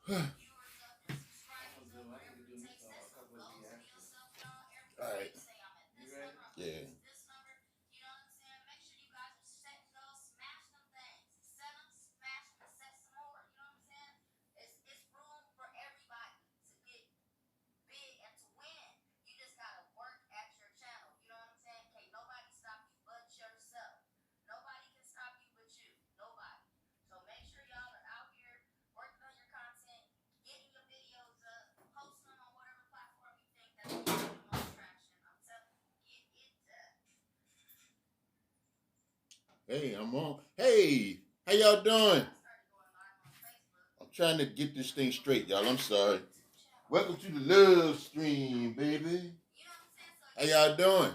All right. Yeah. Hey, I'm on. Hey, how y'all doing? I'm trying to get this thing straight, y'all. I'm sorry. Welcome to the love stream, baby. How y'all doing?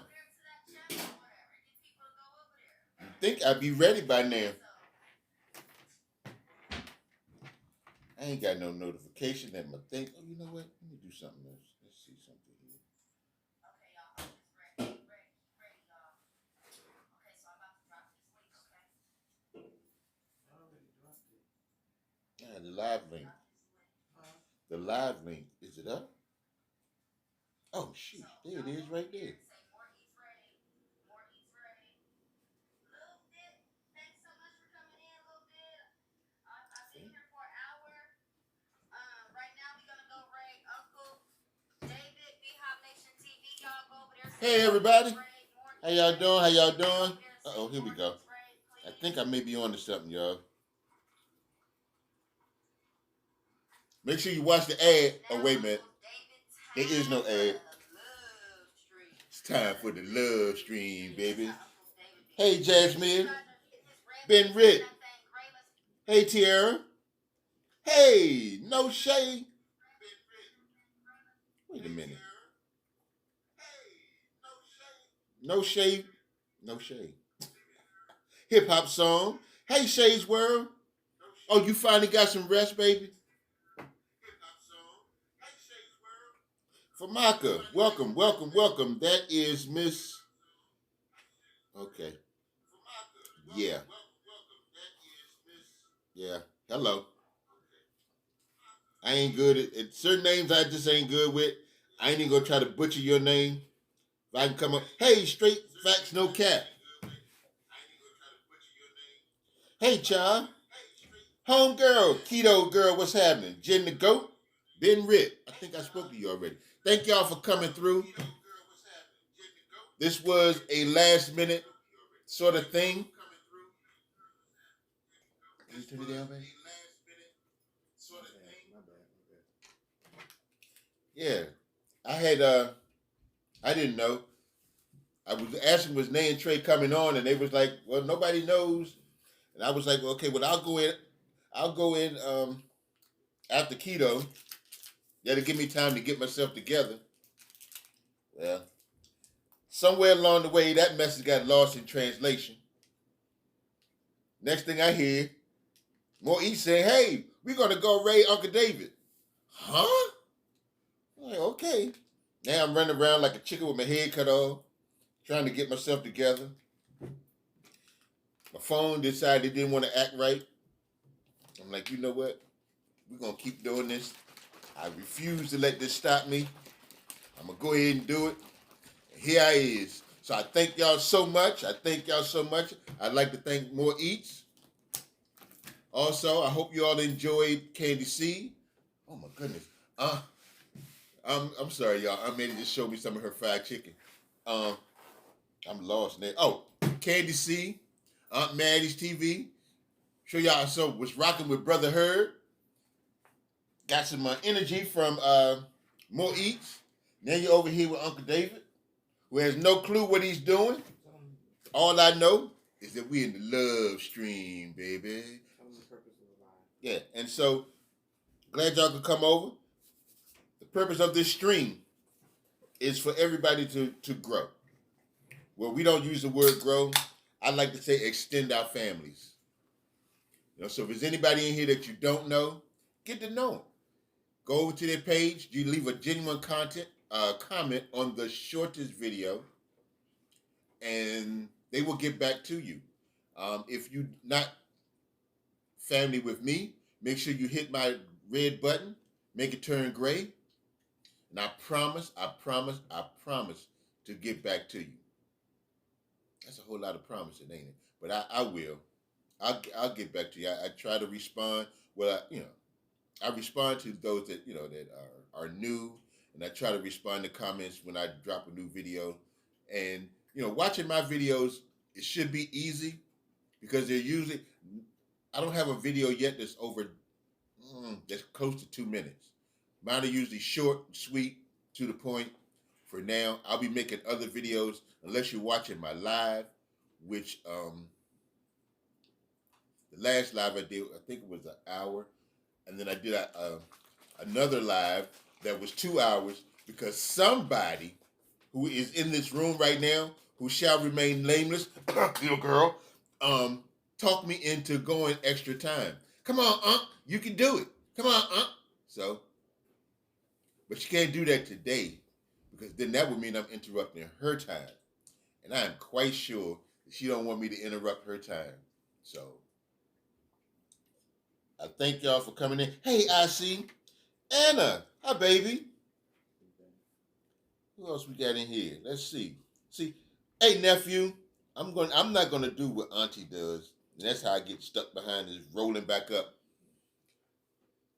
I think I'd be ready by now. I ain't got no notification that my thing. Oh, you know what? Let me do something else. Let's see something here. Yeah, the live link. The live link. Is it up? Oh, shoot. There it is right there. Hey, everybody. How y'all doing? How y'all doing? Uh-oh, here we go. I think I may be on to something, y'all. Make sure you watch the ad. Oh, wait a minute. There is no ad. It's time for the love stream, baby. Hey, Jasmine. Ben Rick. Hey, Tiara. Hey, no shade. Wait a minute. No shade. No shade. Hip hop song. Hey, Shades World. Oh, you finally got some rest, baby? Famaka, welcome, welcome, welcome. That is Miss. Okay. Yeah. Yeah. Hello. I ain't good at certain names. I just ain't good with. I ain't even gonna try to butcher your name. If I can come up, hey, straight facts, no cap. Hey, child. Home girl, keto girl, what's happening? Jen the goat, Ben Ritt. I think I spoke to you already. Thank y'all for coming through. This was a last minute sort of thing. Can you turn it down, baby? Yeah, I had. I didn't know. I was asking was Nay and Trey coming on, and they was like, "Well, nobody knows." And I was like, "Well, okay, well, I'll go in. I'll go in after keto. That'll give me time to get myself together." Well, somewhere along the way, that message got lost in translation. Next thing I hear, more East saying, "Hey, we're gonna go raid Uncle David." Huh? I'm like, okay. Now I'm running around like a chicken with my head cut off, trying to get myself together. My phone decided it didn't want to act right. I'm like, you know what? We're going to keep doing this. I refuse to let this stop me. I'm going to go ahead and do it. And here I is. So I thank y'all so much. I'd like to thank More Eats. Also, I hope you all enjoyed Candy C. Oh, my goodness. I'm sorry, y'all. I made it just show me some of her fried chicken. I'm lost now. Oh, Candy C, Aunt Maddie's TV. Show y'all so was rocking with Brother Herb. Got some energy from More Eats. Now you're over here with Uncle David, who has no clue what he's doing. All I know is that we in the love stream, baby. Yeah, and so glad y'all could come over. The purpose of this stream is for everybody to grow. Well, we don't use the word grow. I like to say extend our families. So if there's anybody in here that you don't know, get to know them. Go over to their page. You leave a genuine comment on the shortest video, and they will get back to you. If you're not family with me, make sure you hit my red button, make it turn gray, and I promise, to get back to you. That's a whole lot of promising, ain't it? But I will. I'll get back to you. I try to respond. Well, I respond to those that that are new, and I try to respond to comments when I drop a new video. And watching my videos, it should be easy because they're usually. I don't have a video yet that's that's close to 2 minutes. Mine are usually short, sweet, to the point. For now, I'll be making other videos unless you're watching my live, which the last live I did, I think it was an hour, and then I did another live that was 2 hours because somebody who is in this room right now, who shall remain nameless, little girl, talked me into going extra time. Come on, you can do it. Come on, So, but she can't do that today because then that would mean I'm interrupting her time, and I am quite sure that she don't want me to interrupt her time. So, I thank y'all for coming in. Hey, I see Anna. Hi, baby. Who else we got in here? Let's see. Hey, nephew. I'm not gonna do what Auntie does. And that's how I get stuck behind this rolling back up.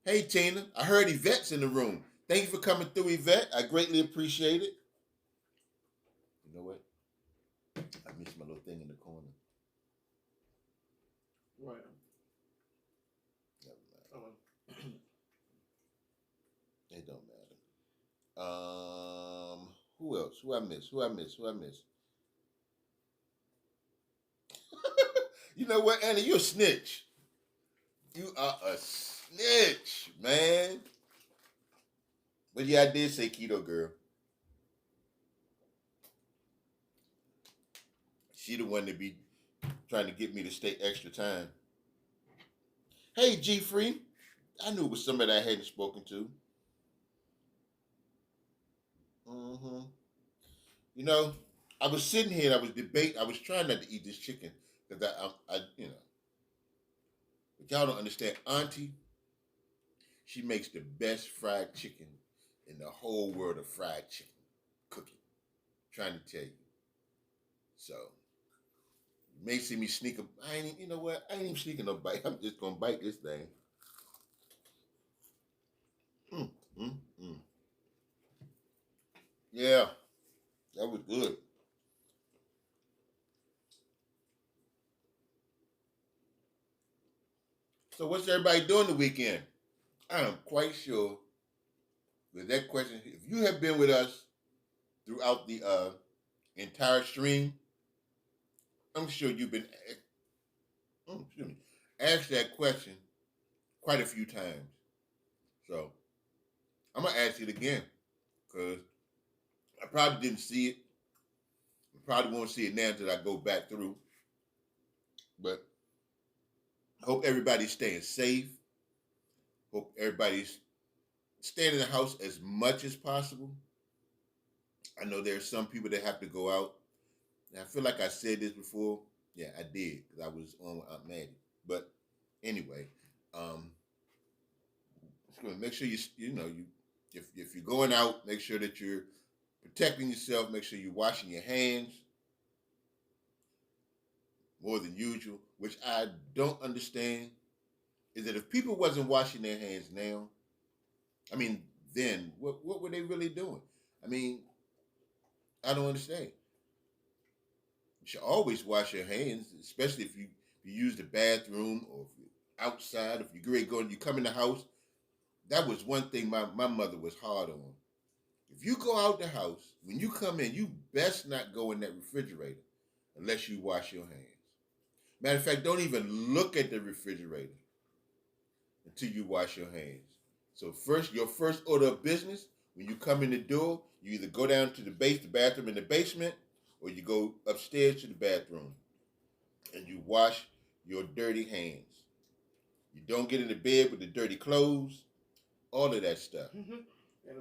Hey, Tina. I heard Yvette's in the room. Thank you for coming through, Yvette. I greatly appreciate it. You know what? I missed my little thing in the corner. Right. It don't matter. Who else? Who I miss? You know what, Anna? You a snitch. You are a snitch, man. But yeah, I did say keto girl. She the one that be trying to get me to stay extra time. Hey, G Free. I knew it was somebody I hadn't spoken to. Mm-hmm. I was sitting here and I was debating. I was trying not to eat this chicken because but y'all don't understand. Auntie, she makes the best fried chicken in the whole world of fried chicken cooking. Trying to tell you. So you may see me sneak you know what? I ain't even sneaking no bite. I'm just gonna bite this thing. Mm, mm, mm. Yeah, that was good. So what's everybody doing the weekend? I am quite sure with that question. If you have been with us throughout the entire stream, I'm sure you've been asked that question quite a few times. So I'm gonna ask it again because I probably didn't see it. I probably won't see it now until I go back through. But I hope everybody's staying safe. Hope everybody's staying in the house as much as possible. I know there's some people that have to go out. And I feel like I said this before. Yeah, I did because I was on with Aunt Maddie. But anyway, just gonna make sure if you're going out, make sure that you're protecting yourself. Make sure you're washing your hands more than usual. Which I don't understand is that if people wasn't washing their hands now, I mean, then what were they really doing? I mean, I don't understand. You should always wash your hands, especially if you use the bathroom or if you're outside, if you're ready to go and you come in the house. That was one thing my mother was hard on. If you go out the house, when you come in, you best not go in that refrigerator unless you wash your hands. Matter of fact, don't even look at the refrigerator until you wash your hands. So your first order of business, when you come in the door, you either go down to the bathroom in the basement, or you go upstairs to the bathroom and you wash your dirty hands. You don't get in the bed with the dirty clothes, all of that stuff. Mm-hmm. And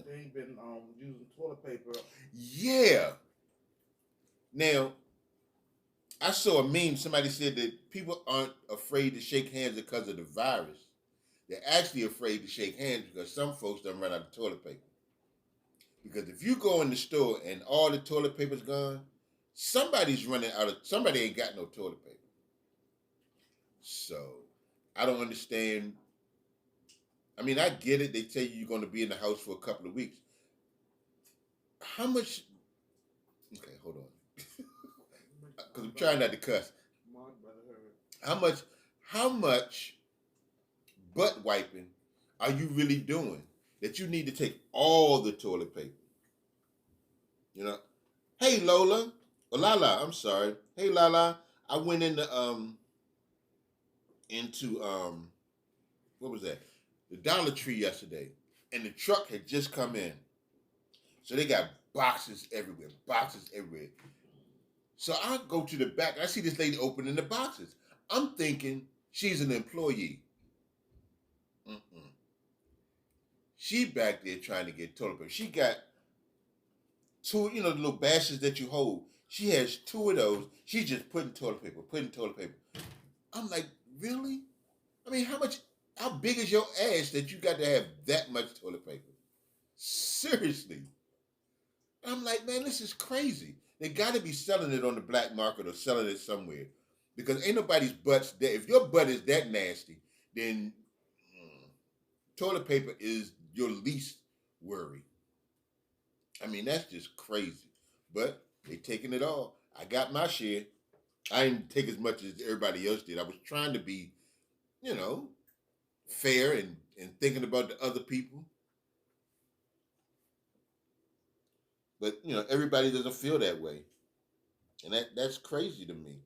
they ain't been using toilet paper. Yeah. Now, I saw a meme. Somebody said that people aren't afraid to shake hands because of the virus. They're actually afraid to shake hands because some folks don't run out of toilet paper. Because if you go in the store and all the toilet paper's gone, somebody's running out of, somebody ain't got no toilet paper. So I don't understand. I mean, I get it. They tell you you're going to be in the house for a couple of weeks. How much? Okay, hold on. Because I'm trying not to cuss. How much butt wiping are you really doing that you need to take all the toilet paper? You know, hey Lola, or Lala, I'm sorry. Hey Lala, I went into what was that? The Dollar Tree yesterday, and the truck had just come in, so they got boxes everywhere. So I go to the back. I see this lady opening the boxes. I'm thinking she's an employee. Mm-mm. She back there trying to get toilet paper. She got two, the little baskets that you hold. She has two of those. She's just putting toilet paper. I'm like, really? I mean, how big is your ass that you got to have that much toilet paper? Seriously. I'm like, man, this is crazy. They got to be selling it on the black market or selling it somewhere. Because ain't nobody's butts that, if your butt is that nasty, then toilet paper is your least worry. I mean, that's just crazy. But they taking it all. I got my share. I didn't take as much as everybody else did. I was trying to be, fair and thinking about the other people. But, everybody doesn't feel that way. And that's crazy to me.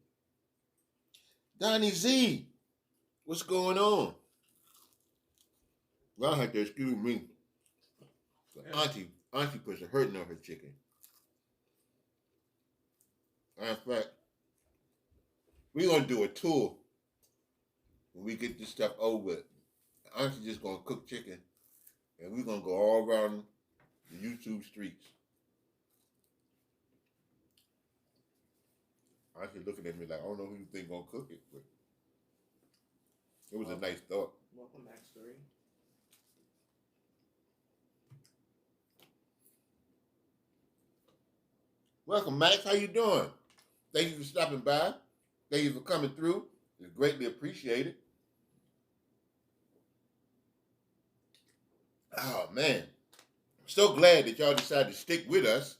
Donnie Z, what's going on? Well, I have to excuse me. Auntie puts a hurting on her chicken. In fact, we're going to do a tour when we get this stuff over with. Auntie just going to cook chicken, and we're going to go all around the YouTube streets. Auntie looking at me like, I don't know who you think going to cook it, but it was a nice thought. Welcome, Max 3. Welcome, Max. How you doing? Thank you for stopping by. Thank you for coming through. It's greatly appreciated. Oh, man. I'm so glad that y'all decided to stick with us.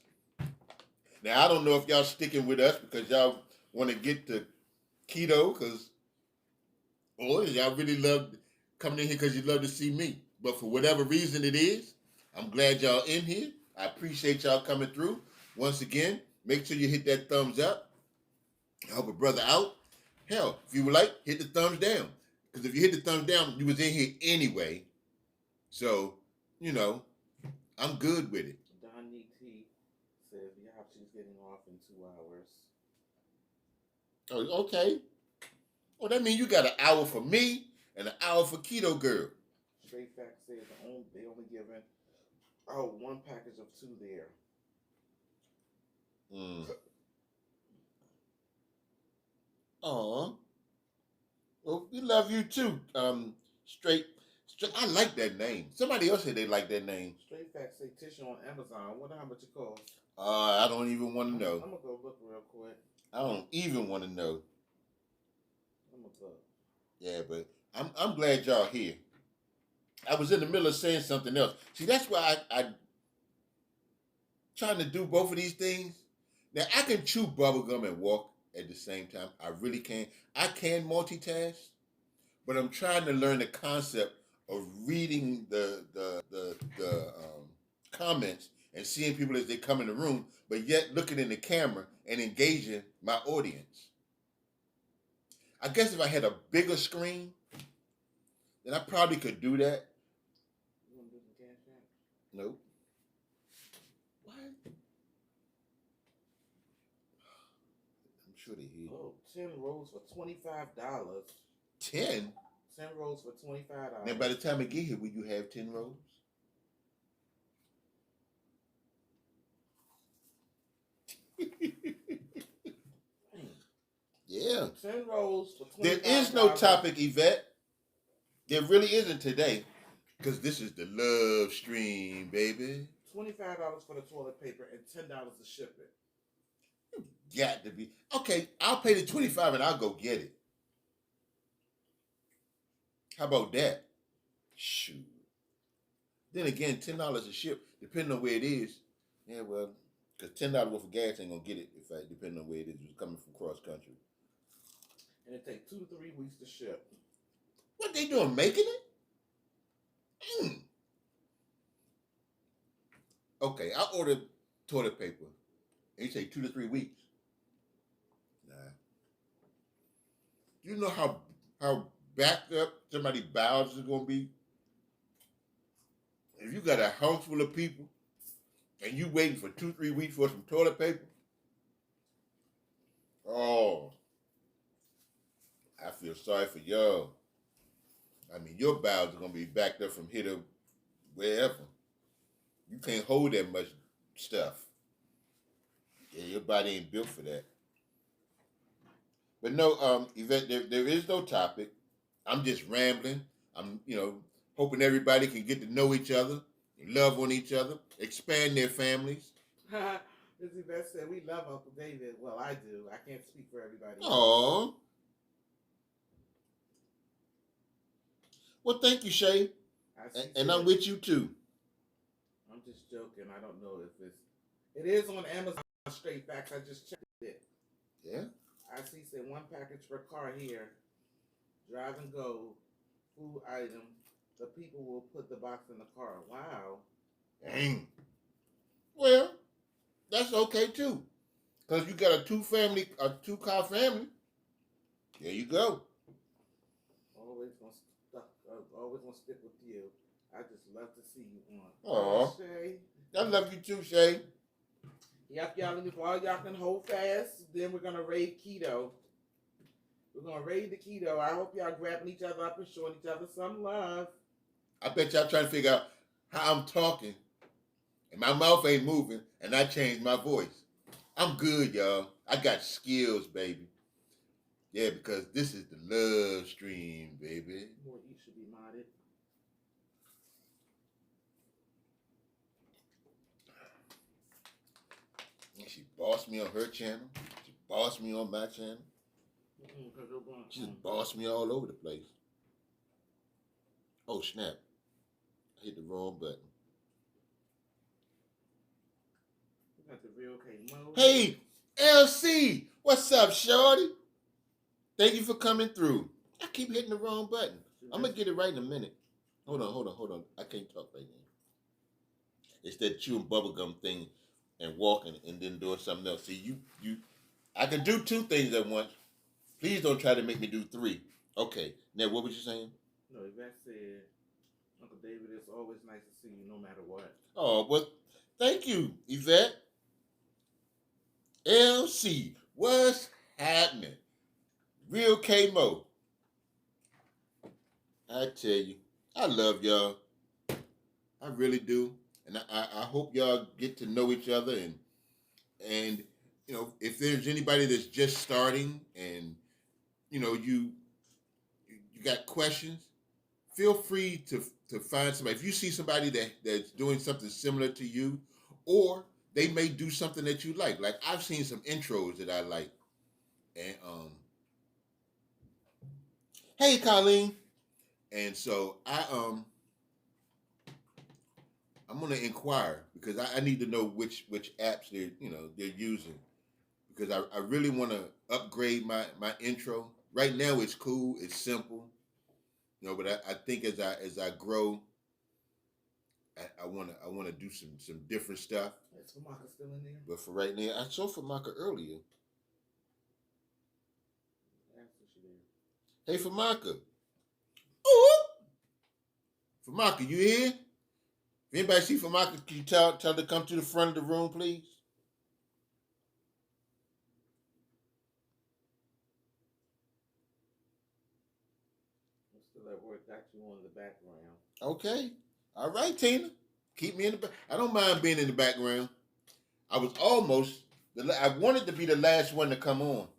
Now, I don't know if y'all sticking with us because y'all want to get to keto or y'all really love coming in here because you love to see me. But for whatever reason it is, I'm glad y'all in here. I appreciate y'all coming through. Once again, make sure you hit that thumbs up. Help a brother out. Hell, if you would like, hit the thumbs down. Because if you hit the thumbs down, you was in here anyway. So, I'm good with it. Donnie T says, yeah, she's getting off in 2 hours. Oh, okay. Well, that means you got an hour for me and an hour for Keto Girl. Straight Fact says they only giving out one package of 2 there. Aw. Well, we love you too. Straight. I like that name. Somebody else said they like that name. Straight Fact say tissue on Amazon. I wonder how much it costs. I don't even want to know. I'm gonna go look real quick. I don't even want to know. I'm gonna look. Yeah, but I'm glad y'all here. I was in the middle of saying something else. See, that's why I trying to do both of these things. Now I can chew bubblegum and walk at the same time. I really can. I can multitask, but I'm trying to learn the concept of reading the comments and seeing people as they come in the room, but yet looking in the camera and engaging my audience. I guess if I had a bigger screen, then I probably could do that. You want to do some cash app? Nope. What? I'm sure they hear. Oh, 10 rolls for $25. 10? 10 rolls for $25. Now, by the time I get here, will you have 10 rolls? Yeah. 10 rolls for $25. There is no topic, Yvette. There really isn't today, because this is the love stream, baby. $25 for the toilet paper and $10 to ship it. Got to be okay. I'll pay the 25 and I'll go get it. How about that? Shoot. Then again, $10 a ship, depending on where it is. Yeah, well, because $10 worth of gas ain't gonna get it if I depending on where it is. It's coming from cross country. And it takes 2 to 3 weeks to ship. What they doing? Making it? Okay, I ordered toilet paper. And you say 2 to 3 weeks. Nah. You know how backed up somebody's bowels is gonna be? If you got a house full of people and you waiting for 2, 3 weeks for some toilet paper, oh, I feel sorry for y'all. I mean, your bowels are gonna be backed up from here to wherever. You can't hold that much stuff. Yeah, your body ain't built for that. But no, Yvette, there is no topic. I'm just rambling. I'm, hoping everybody can get to know each other, love on each other, expand their families. As Yvette said, we love Uncle David. Well, I do. I can't speak for everybody. Aww. Well, thank you, Shay. And I'm with you too. I'm just joking. I don't know if it is on Amazon Straight Facts. I just checked it. Yeah. I see said 1 package per car here. Drive and go. Food item. The people will put the box in the car. Wow. Dang. Well, that's okay too. Because you got a 2-car family. There you go. Always gonna stick with you. I just love to see you on. Aw. Shay. I love you too, Shay. Yep, y'all. If all y'all can hold fast, then we're gonna raid keto. We're gonna raid the keto. I hope y'all grabbing each other up and showing each other some love. I bet y'all trying to figure out how I'm talking, and my mouth ain't moving, and I changed my voice. I'm good, y'all. I got skills, baby. Yeah, because this is the love stream, baby. More eat should be modded. She bossed me on her channel. She bossed me on my channel. She just bossed me all over the place. Oh, snap. I hit the wrong button. We got the real K-Mo. Hey, LC. What's up, shorty? Thank you for coming through. I keep hitting the wrong button. I'm going to get it right in a minute. Hold on. I can't talk right now. It's that chewing bubblegum thing and walking and then doing something else. See, I can do 2 things at once. Please don't try to make me do 3. Okay. Now, what was you saying? No, Yvette said, Uncle David, it's always nice to see you no matter what. Oh, well, thank you, Yvette. LC, what's happening? Real K-Mo. I tell you, I love y'all. I really do. And I hope y'all get to know each other. And if there's anybody that's just starting and, you got questions, feel free to find somebody. If you see somebody that's doing something similar to you, or they may do something that you like. Like I've seen some intros that I like. And hey Colleen. And so I'm gonna inquire because I need to know which apps they're using. Because I really wanna upgrade my intro. Right now it's cool, it's simple. But I think as I grow, I wanna do some different stuff. Is Famaka still in there? But for right now, I saw Famaka earlier. Hey Famaka. Ooh! Famaka, you here? If anybody see Famaka, can you tell her to come to the front of the room, please? I'm still at work, got you on the background. Okay. All right, Tina. Keep me in the back. I don't mind being in the background. I wanted to be the last one to come on.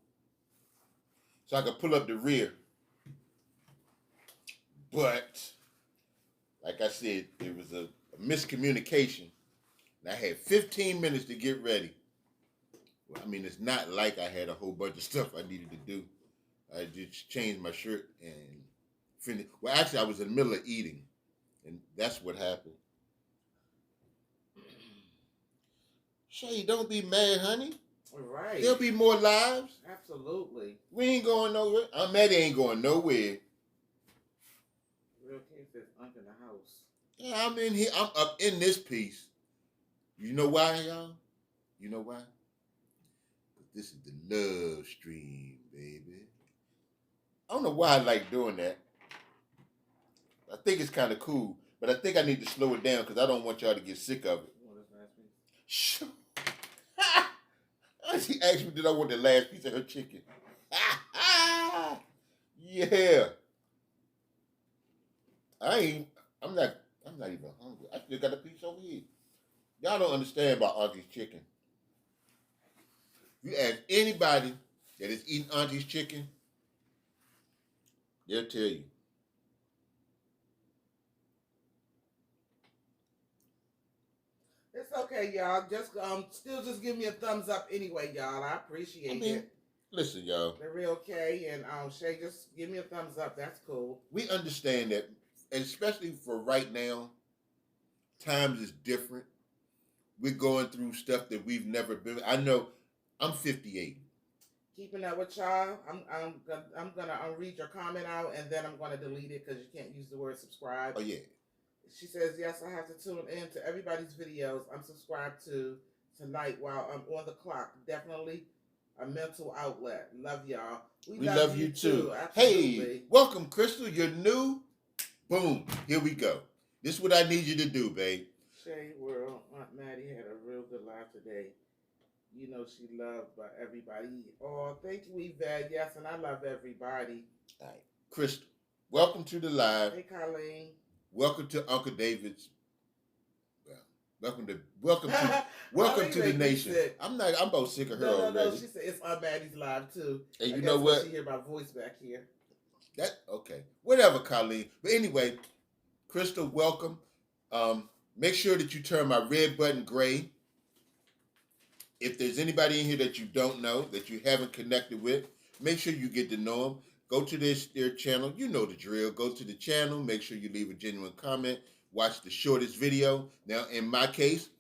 So I could pull up the rear. But like I said, there was a miscommunication. And I had 15 minutes to get ready. Well, I mean, it's not like I had a whole bunch of stuff I needed to do. I just changed my shirt and finished. Well, actually, I was in the middle of eating, and that's what happened. Shay, don't be mad, honey. Right. There'll be more lives. Absolutely. We ain't going nowhere. I'm Maddie ain't going nowhere. Real King says I'm in the house. Yeah, I'm in here. I'm up in this piece. You know why, y'all? You know why? This is the love stream, baby. I don't know why I like doing that. I think it's kind of cool, but I think I need to slow it down because I don't want y'all to get sick of it. You want this last piece? Sure. She asked me, did I want the last piece of her chicken? Yeah. I'm not even hungry. I still got a piece over here. Y'all don't understand about Auntie's chicken. You ask anybody that is eating Auntie's chicken, they'll tell you. It's okay, y'all. Just still just give me a thumbs up anyway, y'all. I appreciate it. Listen, y'all. They're real okay, and Shay, just give me a thumbs up. That's cool. We understand that, and especially for right now, times is different. We're going through stuff that we've never been. I know. I'm 58. Keeping up with y'all. I'm gonna read your comment out, and then I'm gonna delete it because you can't use the word subscribe. Oh yeah. She says, yes, I have to tune in to everybody's videos I'm subscribed to tonight while I'm on the clock. Definitely a mental outlet. Love y'all. We love you too. Absolutely. Hey, welcome, Crystal. You're new. Boom. Here we go. This is what I need you to do, babe. Shay World, Aunt Maddie had a real good live today. You know she loved by everybody. Oh, thank you, Yvette. Yes, and I love everybody. All right. Crystal, welcome to the live. Hey, Colleen. Welcome to Uncle David's. Welcome to the nation. I'm about sick of her already. No. She said it's Aunt Maddie's live too. And you know what? She hear my voice back here. That okay. Whatever, Colleen. But anyway, Crystal, welcome. Make sure that you turn my red button gray. If there's anybody in here that you don't know, that you haven't connected with, make sure you get to know them. Go to their channel. You know the drill. Go to the channel. Make sure you leave a genuine comment. Watch the shortest video. Now, in my case,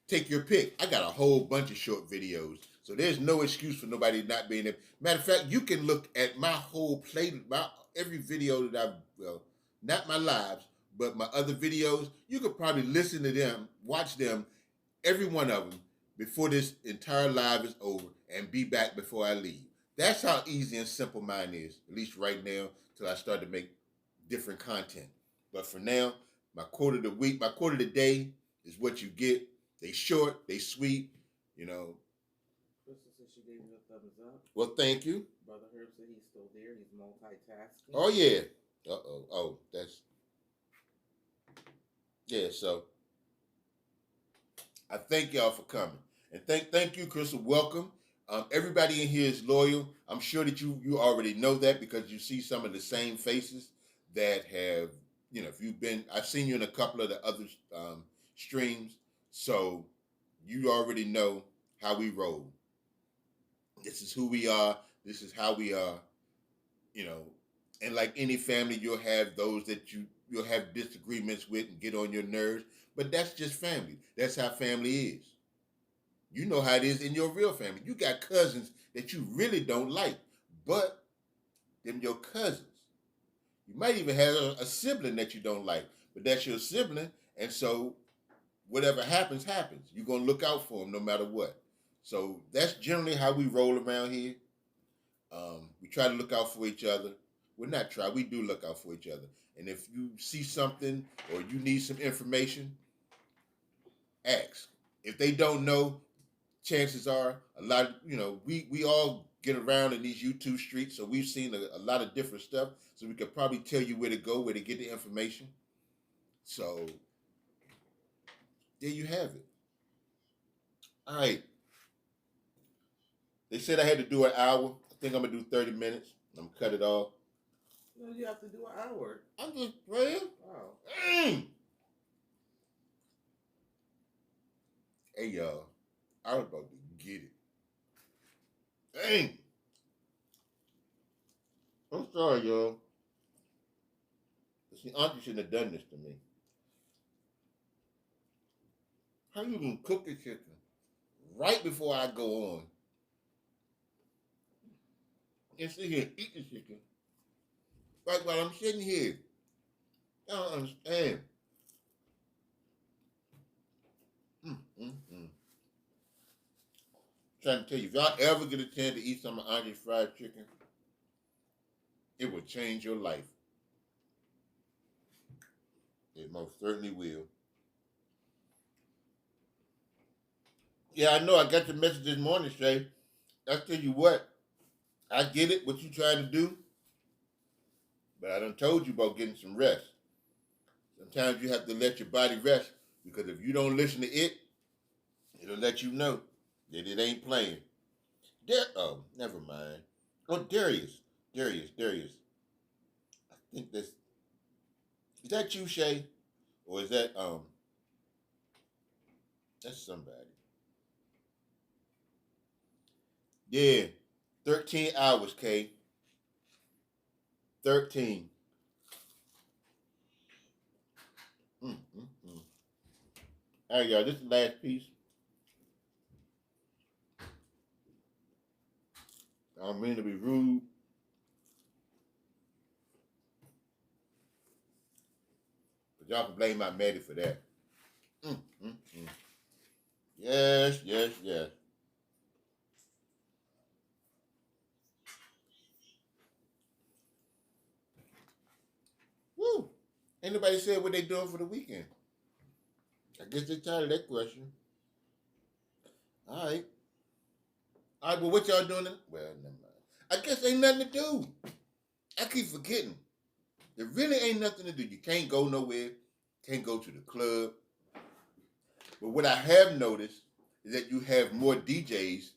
take your pick. I got a whole bunch of short videos. So there's no excuse for nobody not being there. Matter of fact, you can look at my whole every video that not my lives, but my other videos. You could probably listen to them, watch them, every one of them, before this entire live is over and be back before I leave. That's how easy and simple mine is, at least right now, till I start to make different content. But for now, my quote of the week, my quote of the day is what you get. They short, they sweet, you know. Crystal said she gave you a thumbs up. Well, thank you. Brother Herb said he's still there. He's multitasking. Oh, yeah. Uh-oh. Oh, that's... Yeah, so I thank y'all for coming. And thank you, Crystal. Welcome. Everybody in here is loyal. I'm sure that you already know that because you see some of the same faces that have, if you've been, I've seen you in a couple of the other streams. So you already know how we roll. This is who we are. This is how we are, and like any family, you'll have those that you'll have disagreements with and get on your nerves, but that's just family. That's how family is. You know how it is in your real family. You got cousins that you really don't like, but them your cousins. You might even have a sibling that you don't like, but that's your sibling, and so whatever happens, happens. You're going to look out for them no matter what. So that's generally how we roll around here. We try to look out for each other. We're not try. We do look out for each other. And if you see something or you need some information, ask. If they don't know, chances are a lot of, we all get around in these YouTube streets, so we've seen a lot of different stuff, so we could probably tell you where to go, where to get the information. So there you have it. All right. They said I had to do an hour. I think I'm going to do 30 minutes. I'm going to cut it off. No, you have to do an hour. I'm just praying. Oh. Hey, y'all. I was about to get it. Dang. I'm sorry, y'all. See, Auntie shouldn't have done this to me. How you gonna cook the chicken right before I go on and sit here and eat the chicken right while I'm sitting here? I don't understand. Mm, mm, mm. Trying to tell you, if y'all ever get a chance to eat some of Auntie's fried chicken, it will change your life. It most certainly will. Yeah, I know. I got your message this morning, Shay. I tell you what, I get it, what you trying to do, but I done told you about getting some rest. Sometimes you have to let your body rest because if you don't listen to it, it'll let you know that it ain't playing. Oh, never mind. Oh, Darius. Darius. I think is that you, Shay? Or is that's somebody. Yeah. 13 hours, Kay. 13. Mm, mm, mm. All right, y'all, this is the last piece. I don't mean to be rude, but y'all can blame my Maddie for that. Mm, mm, mm. Yes. Woo! Ain't nobody said what they doing for the weekend. I guess they tired of that question. All right. All right, well, what y'all doing? Well, never mind. I guess ain't nothing to do. I keep forgetting. There really ain't nothing to do. You can't go nowhere. Can't go to the club. But what I have noticed is that you have more DJs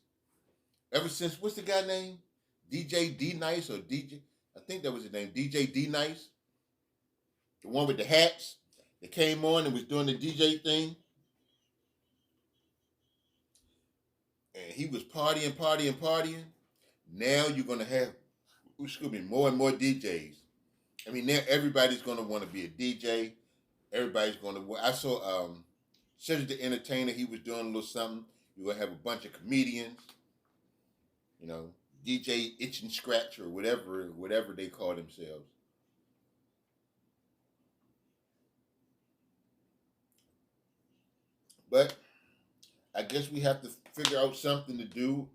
ever since, what's the guy name? DJ D Nice or DJ? I think that was his name. DJ D Nice. The one with the hats that came on and was doing the DJ thing. And he was partying. Now you're going to have, excuse me, more and more DJs. I mean, now everybody's going to want to be a DJ. Everybody's going to. I saw Cedric the Entertainer. He was doing a little something. You're going to have a bunch of comedians. You know, DJ Itch and Scratch or whatever they call themselves. But I guess we have to figure out something to do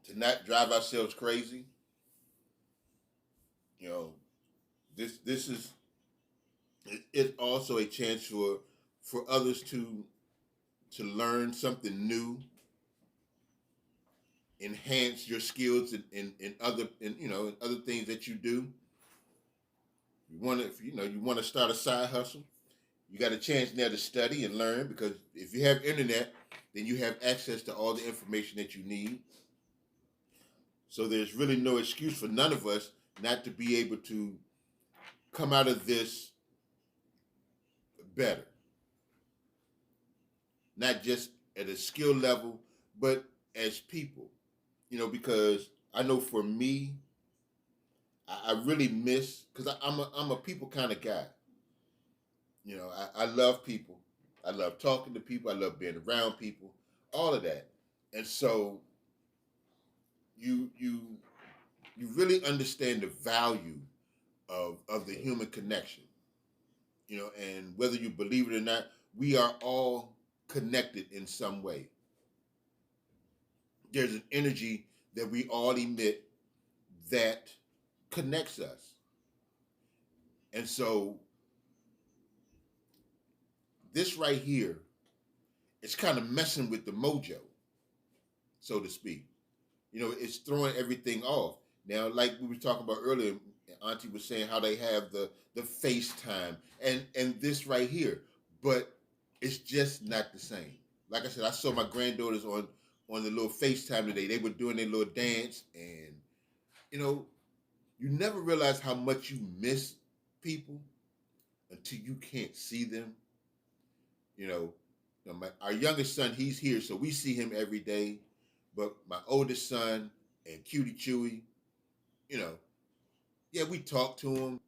to not drive ourselves crazy. You know, this is it's also a chance for others to learn something new, enhance your skills in other in other things that you do. You want to you want to start a side hustle. You got a chance now to study and learn because if you have internet, then you have access to all the information that you need. So there's really no excuse for none of us not to be able to come out of this better. Not just at a skill level, but as people. Because I know for me, I really miss because I'm a people kind of guy. I love people. I love talking to people. I love being around people. All of that, and so you you really understand the value of the human connection. And whether you believe it or not, we are all connected in some way. There's an energy that we all emit that connects us. And so this right here, it's kind of messing with the mojo, so to speak. It's throwing everything off. Now, like we were talking about earlier, Auntie was saying how they have the FaceTime and this right here, but it's just not the same. Like I said, I saw my granddaughters on the little FaceTime today. They were doing their little dance, and you know, You never realize how much you miss people until you can't see them. You know, our youngest son, he's here, so we see him every day. But my oldest son and Cutie Chewy, you know, yeah, we talk to him,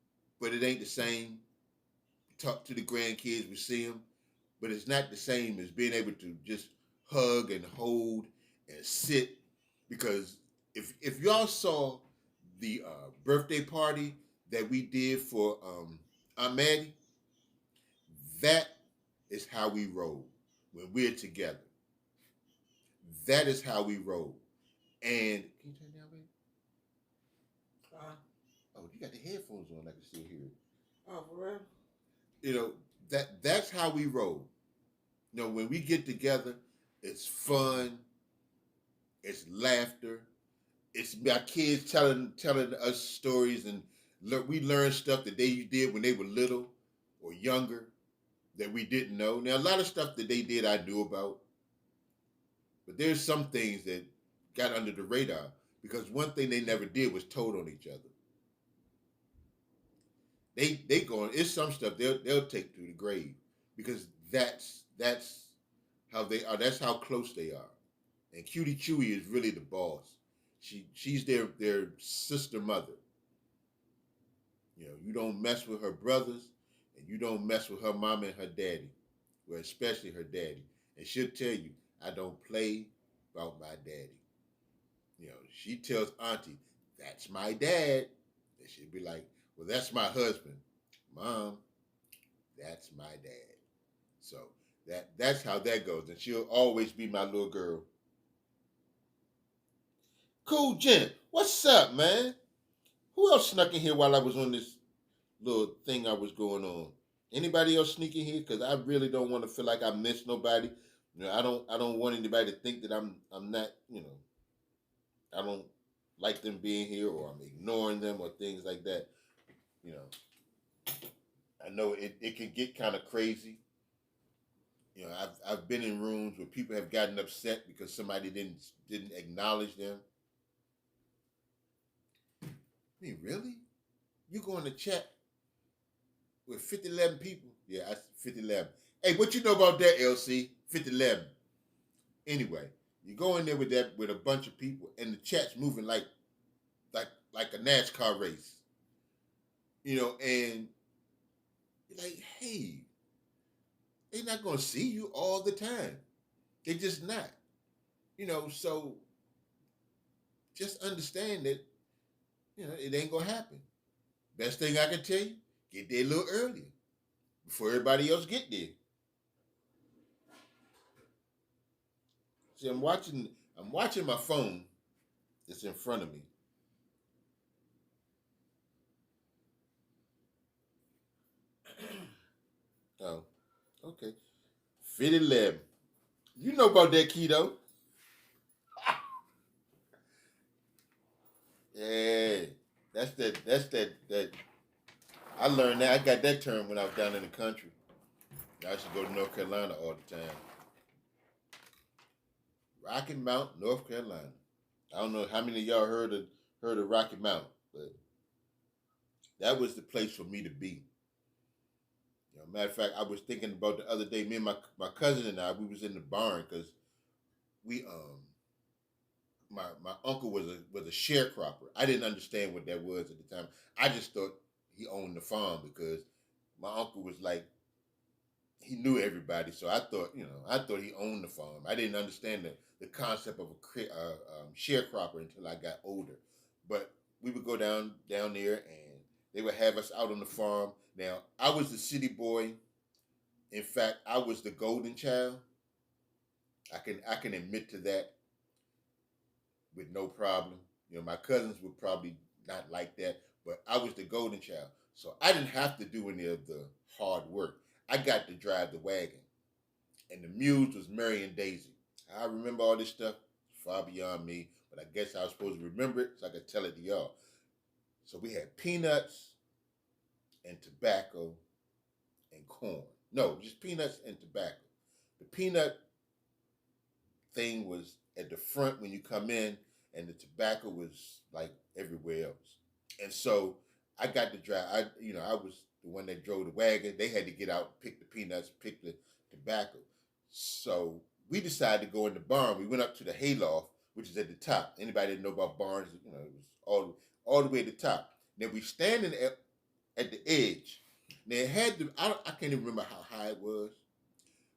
but it ain't the same. We talk to the grandkids, we see them, but it's not the same as being able to just hug and hold and sit. Because if y'all saw the birthday party that we did for Aunt Maddie, that is how we roll when we're together. That is how we roll. And can you turn down, baby? Oh, you got the headphones on. I can still hear it. Oh, for real? You know, that's how we roll. You know, when we get together, it's fun, it's laughter, it's our kids telling us stories, and we learn stuff that they did when they were little or younger that we didn't know. Now, a lot of stuff that they did I knew about, but there's some things that got under the radar because one thing they never did was told on each other. They going, it's some stuff they'll take to the grave because that's how they are. That's how close they are. And Cutie Chewy is really the boss. She's their sister mother. You know, you don't mess with her brothers, and you don't mess with her mama and her daddy. Well, especially her daddy. And she'll tell you, I don't play about my daddy. You know, she tells Auntie, that's my dad. And she'll be like, well, that's my husband. Mom, that's my dad. So that's how that goes. And she'll always be my little girl. Cool Jen, what's up, man? Who else snuck in here while I was on this little thing I was going on? Anybody else sneak in here? Because I really don't want to feel like I missed nobody. You know, I don't want anybody to think that I'm not, you know, I don't like them being here or I'm ignoring them or things like that. You know, I know it can get kind of crazy. You know, I've been in rooms where people have gotten upset because somebody didn't acknowledge them. I mean, really? You go in the chat with 5011 people? Yeah, I 5011. Hey, what you know about that, LC? 5011. Anyway, you go in there with that with a bunch of people, and the chat's moving like like a NASCAR race. You know, and you're like, hey, they're not gonna see you all the time. They're just not. You know, so just understand that, you know, it ain't gonna happen. Best thing I can tell you, get there a little earlier before everybody else get there. See, I'm watching my phone that's in front of me. Oh, okay. 5011. You know about that keto. Yeah. That's that I learned that. I got that term when I was down in the country. I used to go to North Carolina all the time. Rocky Mount, North Carolina. I don't know how many of y'all heard of Rocky Mount, but that was the place for me to be. You know, matter of fact, I was thinking about the other day. Me and my cousin and I, we was in the barn because we my uncle was a sharecropper. I didn't understand what that was at the time. I just thought he owned the farm because my uncle was like he knew everybody. So I thought he owned the farm. I didn't understand the concept of a sharecropper until I got older. But we would go down there and they would have us out on the farm. Now I was the city boy. In fact, I was the golden child. I can admit to that with no problem. You know, my cousins would probably not like that, but I was the golden child. So I didn't have to do any of the hard work. I got to drive the wagon. And the muse was Mary and Daisy. I remember all this stuff, far beyond me, but I guess I was supposed to remember it so I could tell it to y'all. So we had peanuts and tobacco and corn. No, just peanuts and tobacco. The peanut thing was at the front when you come in, and the tobacco was like everywhere else. And so I got to drive. I was the one that drove the wagon. They had to get out, pick the peanuts, pick the tobacco. So we decided to go in the barn. We went up to the hayloft, which is at the top. Anybody that know about barns, it was all the way at the top. Then we standing at the edge. Now it had to. I can't even remember how high it was,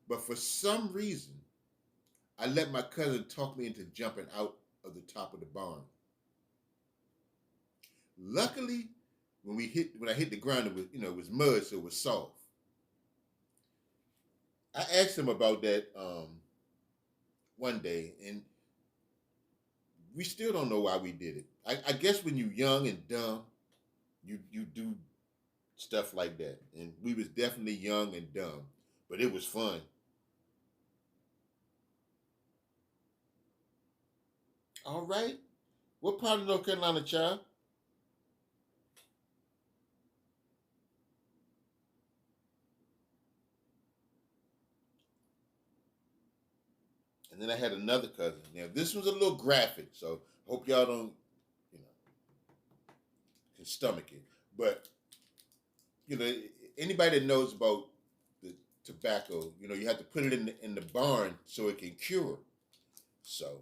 but for some reason, I let my cousin talk me into jumping out of the top of the barn. Luckily, when I hit the ground, it was mud, so it was soft. I asked him about that one day, and we still don't know why we did it. I guess when you're young and dumb, you do stuff like that, and we was definitely young and dumb, but it was fun. All right, what part of North Carolina, child? And then I had another cousin. Now this was a little graphic, so hope y'all don't, you know, can stomach it. But you know, anybody that knows about the tobacco, you have to put it in the barn so it can cure. So,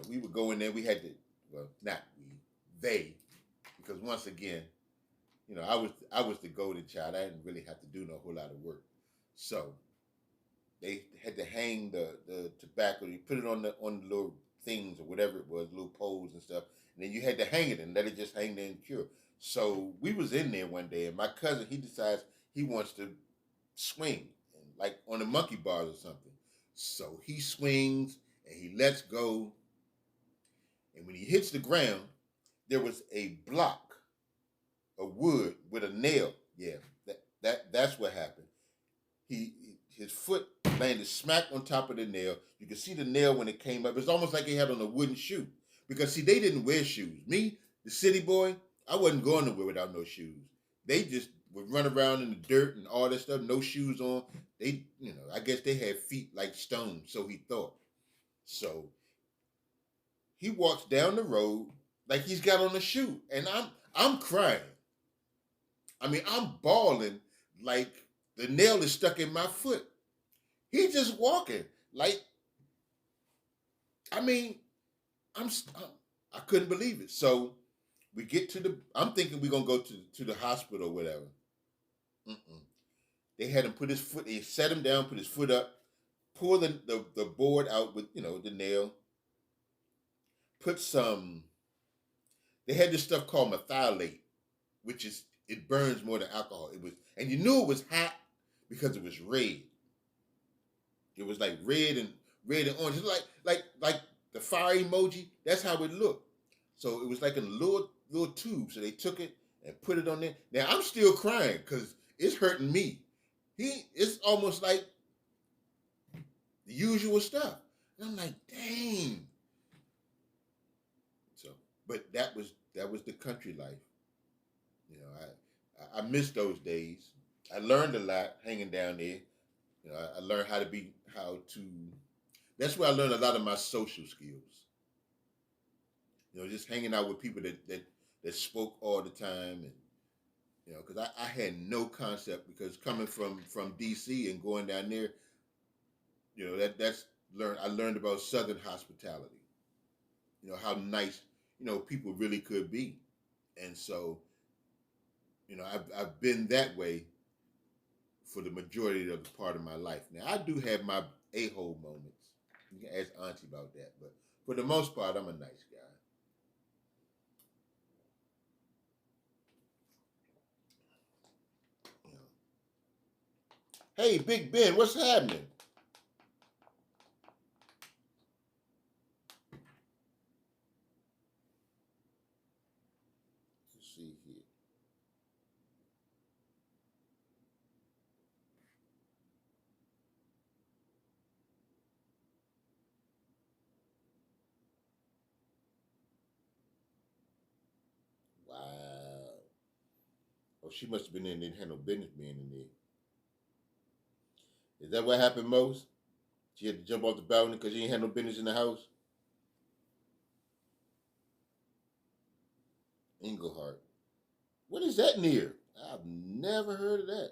we would go in there. We had to, well, not we, they, because once again, I was the golden child. I didn't really have to do no whole lot of work. So they had to hang the tobacco. You put it on the little things or whatever it was, little poles and stuff, and then you had to hang it and let it just hang there and cure. So we was in there one day, and my cousin he decides he wants to swing, like on the monkey bars or something. So he swings and he lets go, and when he hits the ground, there was a block of wood with a nail. Yeah, that's what happened. He his foot landed smack on top of the nail. You could see the nail when it came up. It's almost like he had on a wooden shoe. Because see, they didn't wear shoes. Me, the city boy, I wasn't going nowhere without no shoes. They just would run around in the dirt and all that stuff, no shoes on. I guess they had feet like stone, so he thought. So he walks down the road like he's got on a shoe, and I'm crying. I mean, I'm bawling like the nail is stuck in my foot. He just walking like, I mean, I'm I couldn't believe it. So we get to I'm thinking we're gonna go to the hospital or whatever. Mm-mm. They had him put his foot. They set him down, put his foot up, pull the board out with the nail. Put some. They had this stuff called methylate, which is it burns more than alcohol. It was, and you knew it was hot because it was red. It was like red and orange. It's like the fire emoji. That's how it looked. So it was like in a little tube. So they took it and put it on there. Now I'm still crying because it's hurting me. It's almost like the usual stuff. And I'm like, dang. So, but that was the country life. I miss those days. I learned a lot hanging down there. I learned how to. That's where I learned a lot of my social skills. Just hanging out with people that spoke all the time, and because I had no concept, because coming from DC and going down there, that's learned. I learned about Southern hospitality. How nice people really could be, and so I've been that way for the majority of the part of my life. Now I do have my a-hole moments. You can ask Auntie about that, but for the most part, I'm a nice guy. You know. Hey, Big Ben, what's happening? Let's see here. Wow. Oh, she must have been in there and had no business being in there. Is that what happened, most? She had to jump off the balcony because she ain't had no business in the house. Englehart. What is that near? I've never heard of that.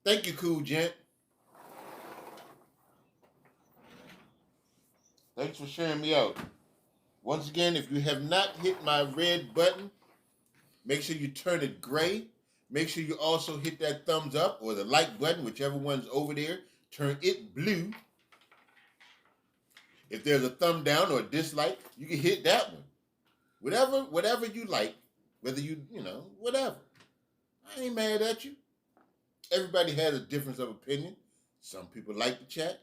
Thank you, Cool Gent. Thanks for sharing me out. Once again, if you have not hit my red button, make sure you turn it gray. Make sure you also hit that thumbs up or the like button, whichever one's over there. Turn it blue. If there's a thumb down or a dislike, you can hit that one. Whatever you like, whether whatever. I ain't mad at you. Everybody has a difference of opinion. Some people like the chat.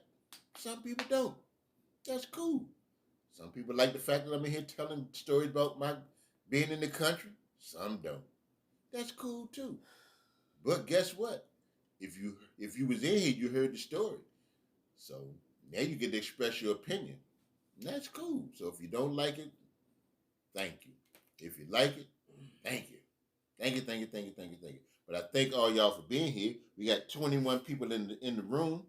Some people don't. That's cool. Some people like the fact that I'm in here telling stories about my being in the country. Some don't. That's cool too. But guess what? If you was in here, you heard the story. So now you get to express your opinion. And that's cool. So if you don't like it, thank you. If you like it, thank you. Thank you. But I thank all y'all for being here. We got 21 people in the room.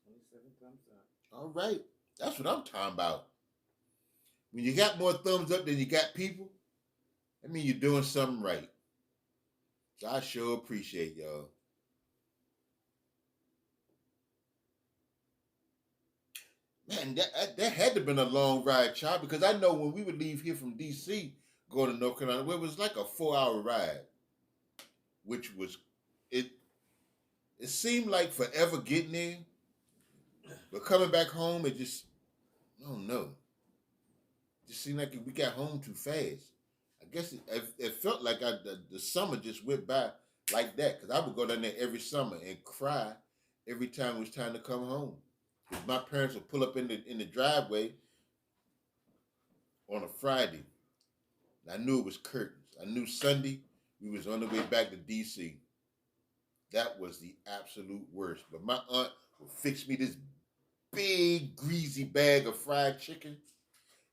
27 thumbs up. All right. That's what I'm talking about. When you got more thumbs up than you got people, that means you're doing something right. So I sure appreciate y'all. Man, that had to have been a long ride, child, because I know when we would leave here from D.C., going to North Carolina, it was like a 4-hour ride, which was, it seemed like forever getting there, but coming back home, it just, I don't know. It just seemed like we got home too fast. I guess it felt like the summer just went by like that, because I would go down there every summer and cry every time it was time to come home. My parents would pull up in the driveway on a Friday. I knew it was curtains. I knew Sunday we was on the way back to D.C. That was the absolute worst. But my aunt would fix me this big greasy bag of fried chicken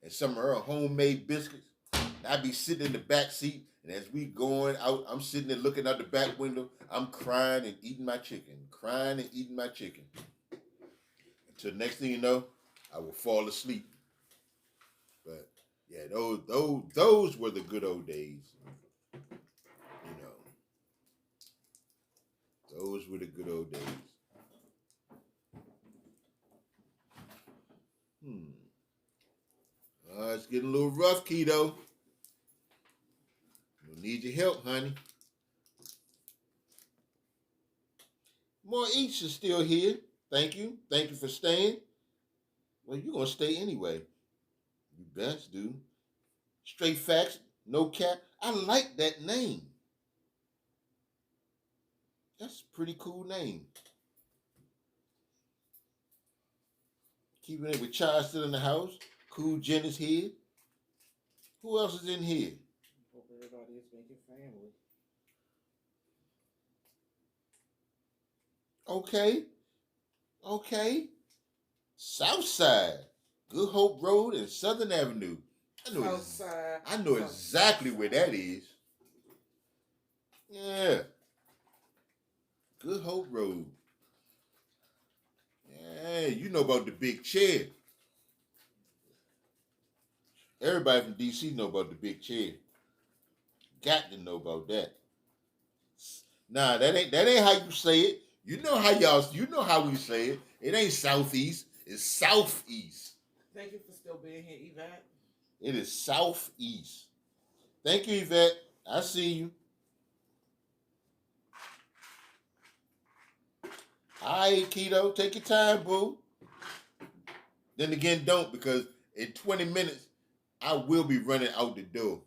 and some of her homemade biscuits. And I'd be sitting in the back seat, and as we going out, I'm sitting there looking out the back window. I'm crying and eating my chicken. Until next thing you know, I will fall asleep. But yeah, those were the good old days. You know, those were the good old days. It's getting a little rough, Keto. We'll need your help, honey. More Eats is still here. Thank you. Thank you for staying. Well, you're going to stay anyway. You best do. Straight facts, no cap. I like that name. That's a pretty cool name. Keeping it with Charles still in the house. Cool Jen is here. Who else is in here? Hope everybody is making family. Okay. Southside. Good Hope Road and Southern Avenue. I know exactly where that is. Yeah. Good Hope Road. Yeah, you know about the big chair. Everybody from DC know about the big chair. Got to know about that. Nah, that ain't how you say it. You know how we say it. It ain't southeast. It's southeast. Thank you for still being here, Yvette. It is southeast. Thank you, Yvette. I see you. All right, Keto, take your time, boo. Then again, don't, because in 20 minutes, I will be running out the door.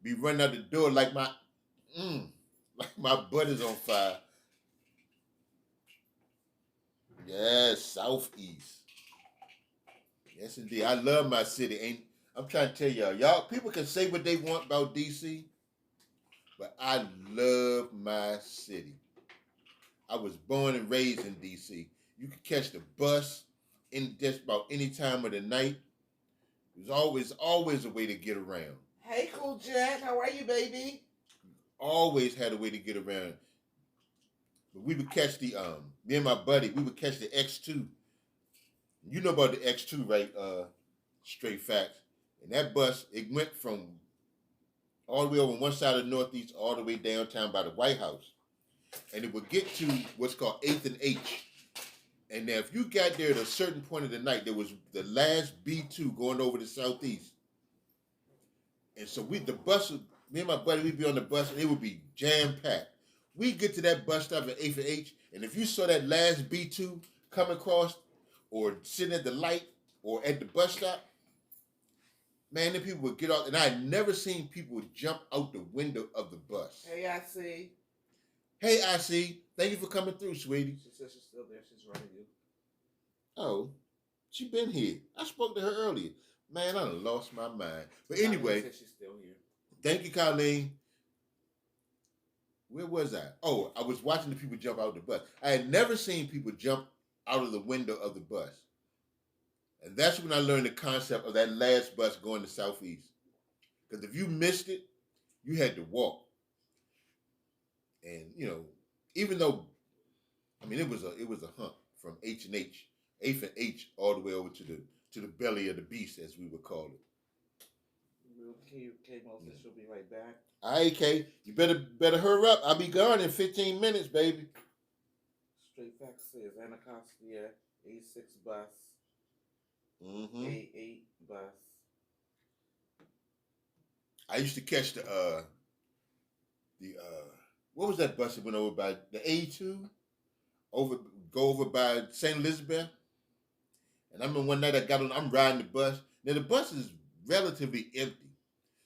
Be running out the door like my butt is on fire. Yes, southeast. Yes, indeed. I love my city. I'm trying to tell y'all people can say what they want about DC, but I love my city. I was born and raised in DC. You could catch the bus in just about any time of the night. There's always a way to get around. Hey, Cool Jack, how are you, baby? Always had a way to get around. But we would catch me and my buddy, we would catch the X2. You know about the X2, right? Straight facts. And that bus, it went from all the way over on one side of the Northeast all the way downtown by the White House. And it would get to what's called 8th and H. And now if you got there at a certain point of the night, there was the last B2 going over the Southeast. And so me and my buddy, we'd be on the bus and it would be jam-packed. We'd get to that bus stop at 8th and H, and if you saw that last B2 come across or sitting at the light or at the bus stop, man, then people would get off. And I had never seen people jump out the window of the bus. Hey, I see. Hey, I see. Thank you for coming through, sweetie. She says she's still there. She's running you. Oh, she been here. I spoke to her earlier. Man, I done lost my mind. But anyway, says she's still here. Thank you, Colleen. Where was I? Oh, I was watching the people jump out of the bus. I had never seen people jump out of the window of the bus. And that's when I learned the concept of that last bus going to Southeast. Because if you missed it, you had to walk. And, even though, it was a hump from H and H, 8th and H, all the way over to the belly of the beast, as we would call it. K-Mo says she'll be right back. All right, Kay. You better hurry up. I'll be gone in 15 minutes, baby. Straight Facts says Anacostia, A6 bus, Mm-hmm. A8 bus. I used to catch what was that bus that went over by the A2? Go over by St. Elizabeth? And I remember one night I'm riding the bus. Now the bus is relatively empty.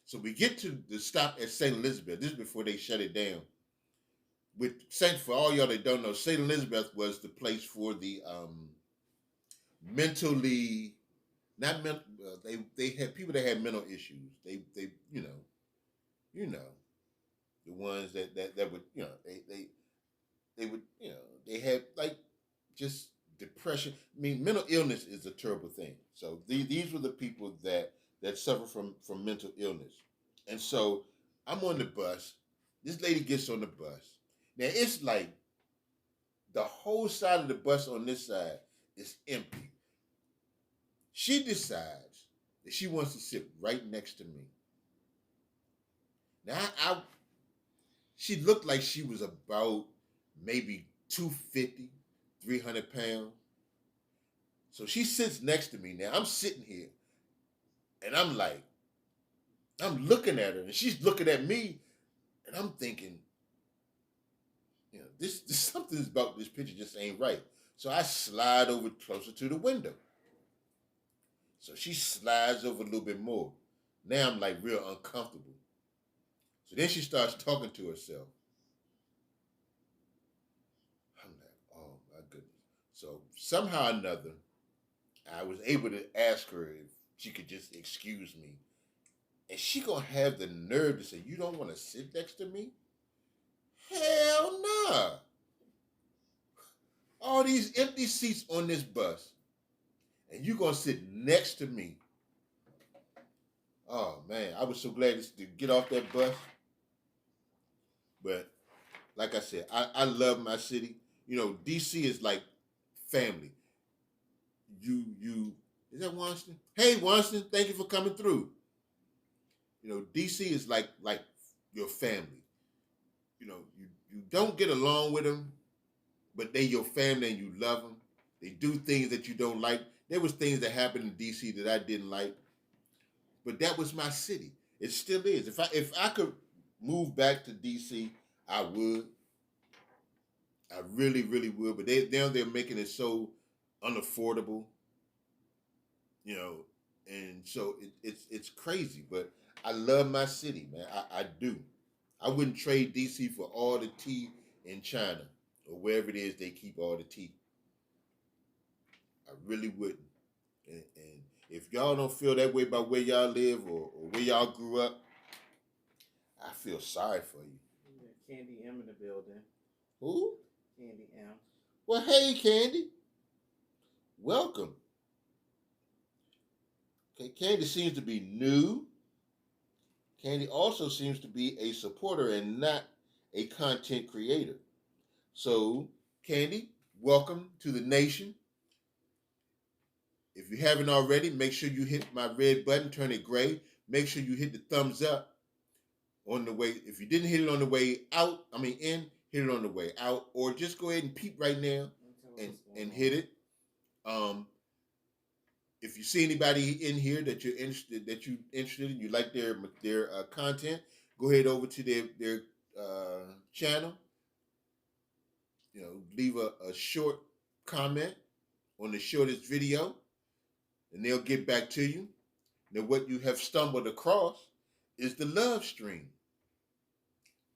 So we get to the stop at St. Elizabeth. This is before they shut it down. For all y'all that don't know, St. Elizabeth was the place for the mentally, not mental. They had people that had mental issues. They the ones that would they would they had like just depression. Mental illness is a terrible thing. So these were the people that suffer from mental illness. And so I'm on the bus. This lady gets on the bus. Now it's like the whole side of the bus on this side is empty. She decides that she wants to sit right next to me. Now she looked like she was about maybe 250, 300 pounds. So she sits next to me. Now I'm sitting here and I'm looking at her and she's looking at me and I'm thinking, this something's about this picture just ain't right. So I slide over closer to the window. So she slides over a little bit more. Now I'm like real uncomfortable. So then she starts talking to herself. I'm like, oh my goodness. So somehow or another, I was able to ask her if she could just excuse me. And she gonna have the nerve to say, you don't want to sit next to me? Hell nah. All these empty seats on this bus. And you gonna sit next to me. Oh man, I was so glad to get off that bus. But like I said, I love my city. DC is like family. Is that Washington? Hey Washington, thank you for coming through. DC is like your family. You don't get along with them, but they your family and you love them. They do things that you don't like. There was things that happened in DC that I didn't like, but that was my city. It still is. If I could move back to DC, I would. I really, really would. But they're making it so unaffordable, and so it's crazy. But I love my city, man. I do. I wouldn't trade DC for all the tea in China or wherever it is they keep all the tea. I really wouldn't. And if y'all don't feel that way about where y'all live or where y'all grew up, I feel sorry for you. Yeah, Candy M in the building. Who? Candy M. Well, hey, Candy. Welcome. Okay, Candy seems to be new. Candy also seems to be a supporter and not a content creator. So, Candy, welcome to the nation. If you haven't already, make sure you hit my red button, turn it gray. Make sure you hit the thumbs up on the way. If you didn't hit it on the way out, in, hit it on the way out, or just go ahead and peep right now and hit it. If you see anybody in here that you're interested in, you like their content, go ahead over to their channel. Leave a short comment on the shortest video, and they'll get back to you. Now, what you have stumbled across is the love stream.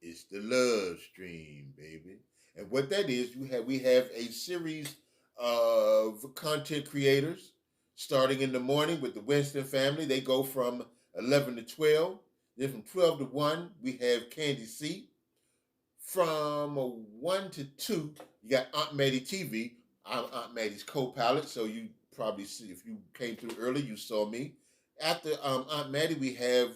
It's the love stream, baby. And what that is, we have a series of content creators starting in the morning with the Winston family. They go from 11 to 12. Then from 12 to 1, we have Candy C. From 1 to 2, you got Aunt Maddie TV. I'm Aunt Maddie's co-pilot, so you probably see, if you came through early, you saw me. After Aunt Maddie, we have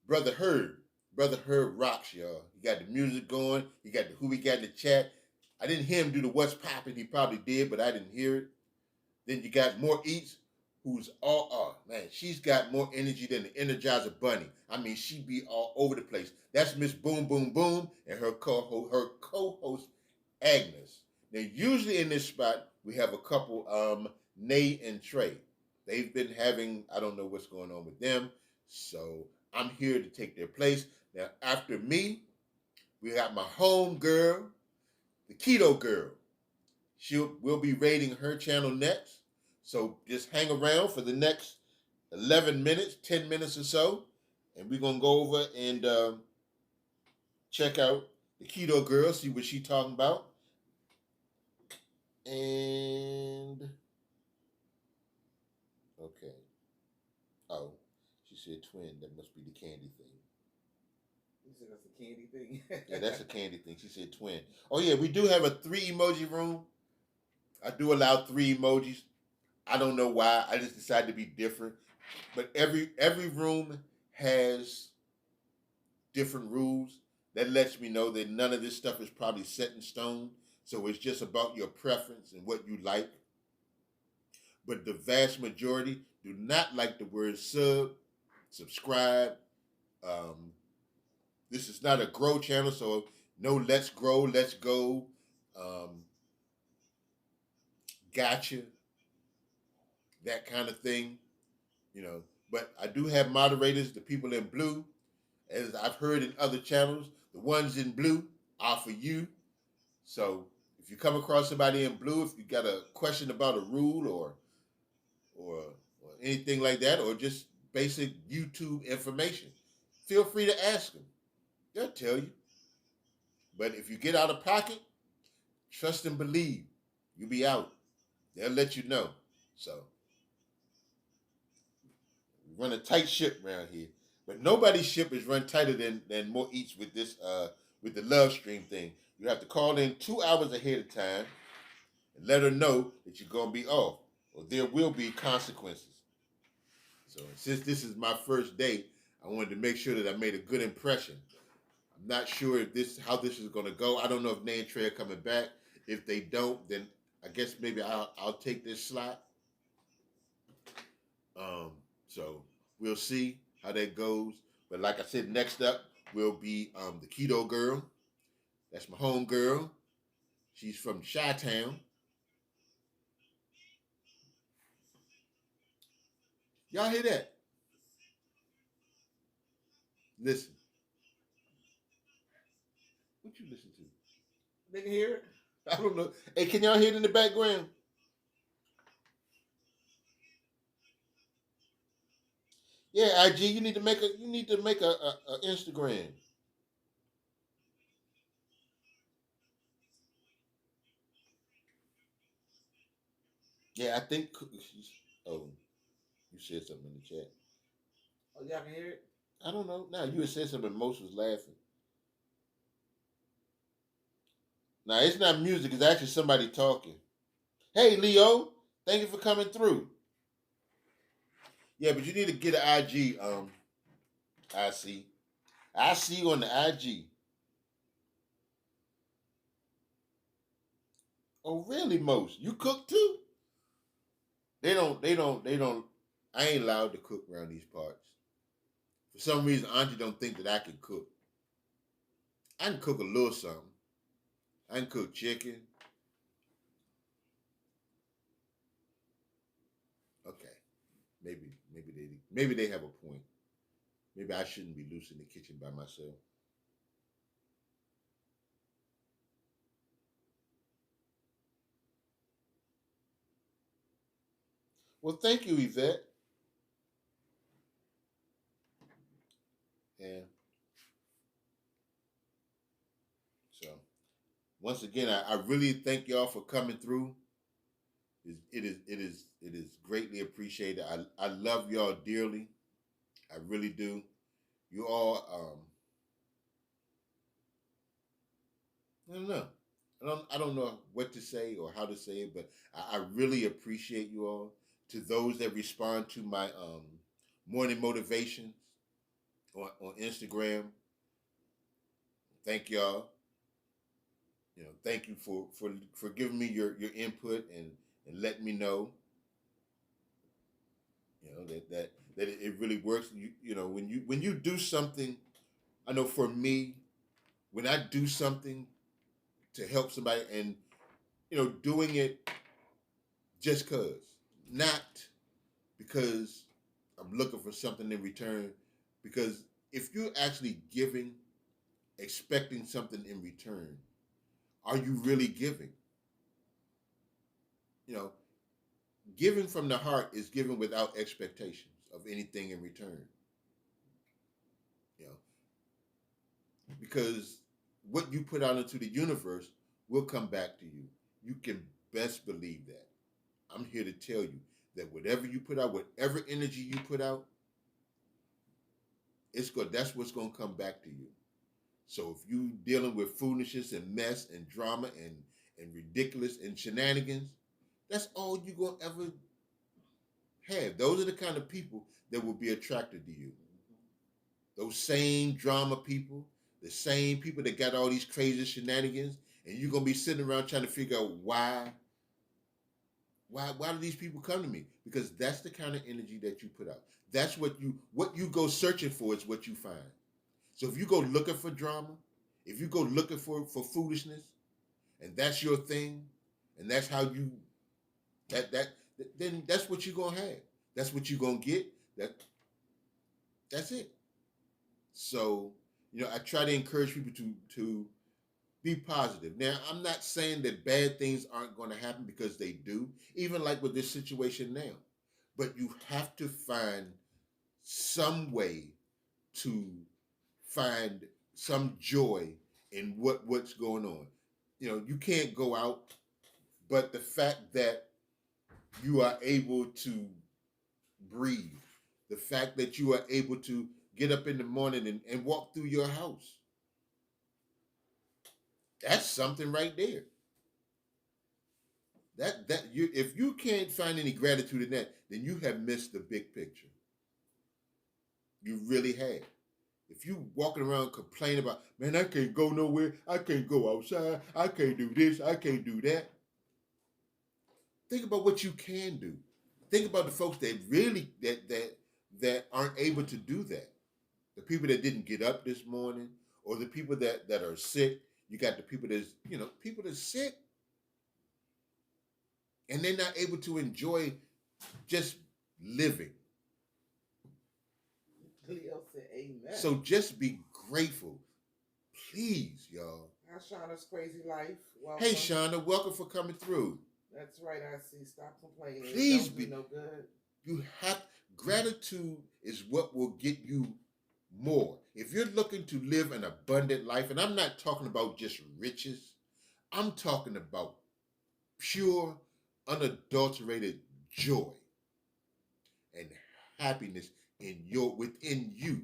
Brother Herb. Brother Herb rocks, y'all. He got the music going. He got the who we got in the chat. I didn't hear him do the what's popping. He probably did, but I didn't hear it. Then you got More Eats, who's man, she's got more energy than the Energizer Bunny. She be all over the place. That's Miss Boom Boom Boom and her co-host Agnes. Now, usually in this spot, we have a couple, Nay and Trey. They've been having, I don't know what's going on with them, so I'm here to take their place. Now, after me, we got my home girl, the Keto Girl. We'll be rating her channel next. So just hang around for the next 11 minutes, 10 minutes or so, and we're going to go over and check out the Keto Girl, see what she's talking about. And, okay. Oh, she said twin. That must be the candy thing. You said that's a candy thing? Yeah, that's a candy thing. She said twin. Oh, yeah, we do have a 3 emoji room. I do allow 3 emojis. I don't know why. I just decided to be different. But every room has different rules. That lets me know that none of this stuff is probably set in stone. So it's just about your preference and what you like. But the vast majority do not like the word subscribe. This is not a grow channel, so no let's grow, let's go, gotcha, that kind of thing, But I do have moderators, the people in blue. As I've heard in other channels, the ones in blue are for you. So if you come across somebody in blue, if you got a question about a rule or anything like that, or just basic YouTube information, feel free to ask them. They'll tell you. But if you get out of pocket, trust and believe. You'll be out. They'll let you know. So we run a tight ship around here. But nobody's ship is run tighter than More Eats with this with the love stream thing. You have to call in 2 hours ahead of time and let her know that you're gonna be off, or there will be consequences. So since this is my first day, I wanted to make sure that I made a good impression. I'm not sure how this is gonna go. I don't know if Nay and Trey are coming back. If they don't, then I guess maybe I'll take this slot. So we'll see how that goes. But like I said, next up will be the Keto Girl. That's my home girl. She's from Chi-Town. Y'all hear that? Listen. What you listen to? They can hear it? I don't know. Hey, can y'all hear it in the background? Yeah, IG, you need to make a Instagram. Yeah, I think. Oh, you said something in the chat. Oh, y'all can hear it? I don't know. Now you had said something. Most was laughing. Now it's not music. It's actually somebody talking. Hey, Leo, thank you for coming through. Yeah, but you need to get an IG. I see you on the IG. Oh, really, Most? You cook too? They don't. I ain't allowed to cook around these parts. For some reason, Auntie don't think that I can cook. I can cook a little something. I can cook chicken. Okay, maybe they have a point. Maybe I shouldn't be loose in the kitchen by myself. Well, thank you, Yvette. And so, once again, I really thank y'all for coming through. It is greatly appreciated. I love y'all dearly. I really do. You all, I don't know. I don't know what to say or how to say it, but I really appreciate you all. To those that respond to my morning motivations on Instagram, thank y'all. Thank you for giving me your input and letting me know. That it really works. When you do something. I know for me, when I do something to help somebody, and doing it just cause, not because I'm looking for something in return. Because if you're actually giving, expecting something in return, are you really giving? You know, Giving from the heart is giving without expectations of anything in return. You know, because what you put out into the universe will come back to you. You can best believe that. I'm here to tell you that whatever you put out, whatever energy you put out, that's what's gonna come back to you. So if you dealing with foolishness and mess and drama and ridiculous and shenanigans, that's all you gonna ever have. Those are the kind of people that will be attracted to you. Those same drama people, the same people that got all these crazy shenanigans, and you're gonna be sitting around trying to figure out why do these people come to me? Because that's the kind of energy that you put out. That's what you go searching for is what you find. So if you go looking for drama, if you go looking for foolishness, and that's your thing, and that's how you that then that's what you're gonna have. That's what you're gonna get. That's it. So I try to encourage people to be positive. Now, I'm not saying that bad things aren't going to happen, because they do, even like with this situation now. But you have to find some way to find some joy in what's going on. You can't go out, but the fact that you are able to breathe, the fact that you are able to get up in the morning and walk through your house, that's something right there. That you If you can't find any gratitude in that, then you have missed the big picture. You really have. If you walking around complaining about, man, I can't go nowhere, I can't go outside, I can't do this, I can't do that. Think about what you can do. Think about the folks that really that aren't able to do that. The people that didn't get up this morning, or the people that are sick. You got the people people that's sick, and they're not able to enjoy just living. Leo said, "Amen." So just be grateful, please, y'all. Hi, Shauna's crazy life. Welcome. Hey, Shauna, welcome for coming through. That's right. I see. Stop complaining. Please it don't do no good. You have Gratitude is what will get you more. If you're looking to live an abundant life, and I'm not talking about just riches, I'm talking about pure, unadulterated joy and happiness within you,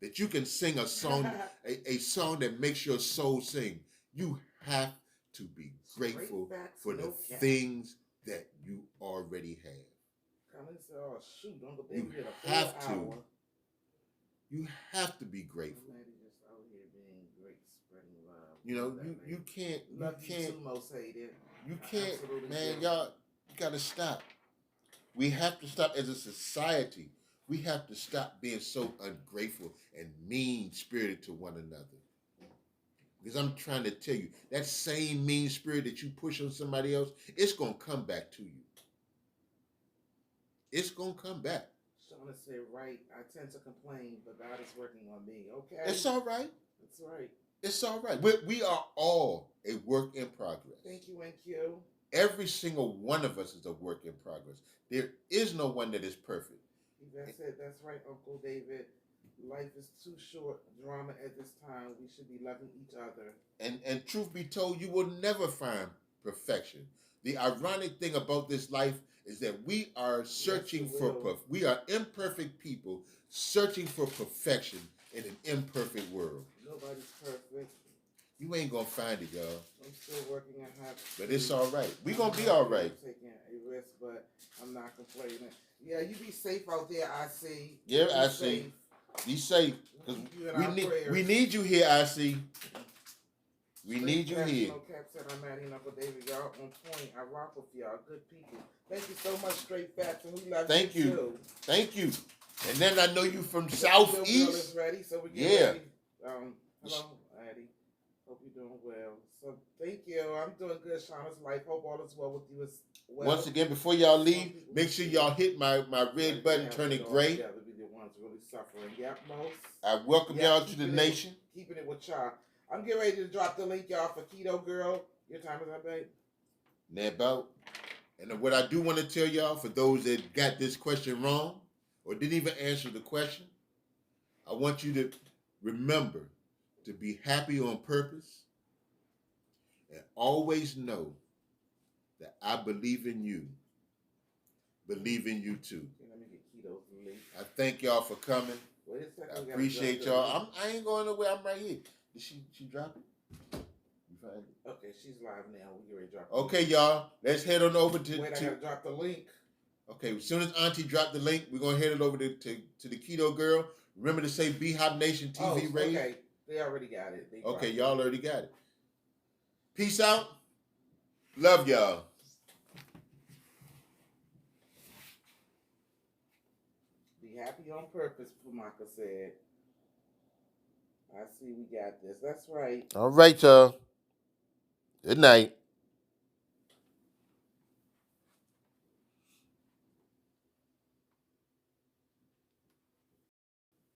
that you can sing a song, a song that makes your soul sing. You have to be grateful for the things that you already have. Colin said, "Oh shoot, Uncle You David have to. You have to be grateful. Just out here being great, spreading love. You can't. Love you too, Most hated. You can't, man. Y'all, you gotta stop. We have to stop as a society. We have to stop being so ungrateful and mean-spirited to one another. Because I'm trying to tell you, that same mean spirit that you push on somebody else, it's going to come back to you. It's going to come back. Shauna said, right. I tend to complain, but God is working on me. Okay? It's all right. That's right. It's all right. We are all a work in progress. Thank you, NQ. Every single one of us is a work in progress. There is no one that is perfect. Yvette said, that's right, Uncle David. Life is too short. Drama at this time. We should be loving each other. And truth be told, you will never find perfection. The ironic thing about this life is that we are searching we are imperfect people searching for perfection in an imperfect world. Nobody's perfect. You ain't gonna find it, y'all. I'm still working on how to. But it's all right. We gonna be all right. I'm taking a risk, but I'm not complaining. Yeah, you be safe out there. I see. Yeah, I see. Be safe, because we need you here. I see. We need you here. No Cap said I'm Maddie and Uncle David. Y'all on point. I rock with y'all. Good people. Thank you so much, Straight Facts, and we love you too. Thank you. And then I know you from Southeast. Is ready, so we get ready. Hello, Addie. Hope you're doing well. So thank you. I'm doing good, Shauna's life. Hope all is well with you as well. Once again, before y'all leave, make sure y'all hit my red button, turn it gray. Yeah, be the ones really suffering. Yep, most. I welcome y'all to the nation. Keeping it with y'all. I'm getting ready to drop the link, y'all, for Keto Girl. Your time is up, babe. About. And what I do want to tell y'all, for those that got this question wrong or didn't even answer the question, I want you to remember to be happy on purpose and always know that I believe in you. Believe in you too. Okay, let me get Keto's link. I thank y'all for coming. Wait a second. I appreciate y'all. I ain't going nowhere. I'm right here. Did she drop it? You find it? Okay, she's live now. We get ready to drop it. Okay, y'all. Let's head on over to... Wait, I gotta drop the link. Okay, as soon as Auntie dropped the link, we're going to head it over to the Keto Girl. Remember to say B-Hop Nation TV rating. Okay, they already got it. Okay, y'all already got it. Peace out. Love y'all. Be happy on purpose, Pumaka said. I see we got this. That's right. All right, y'all. Good night.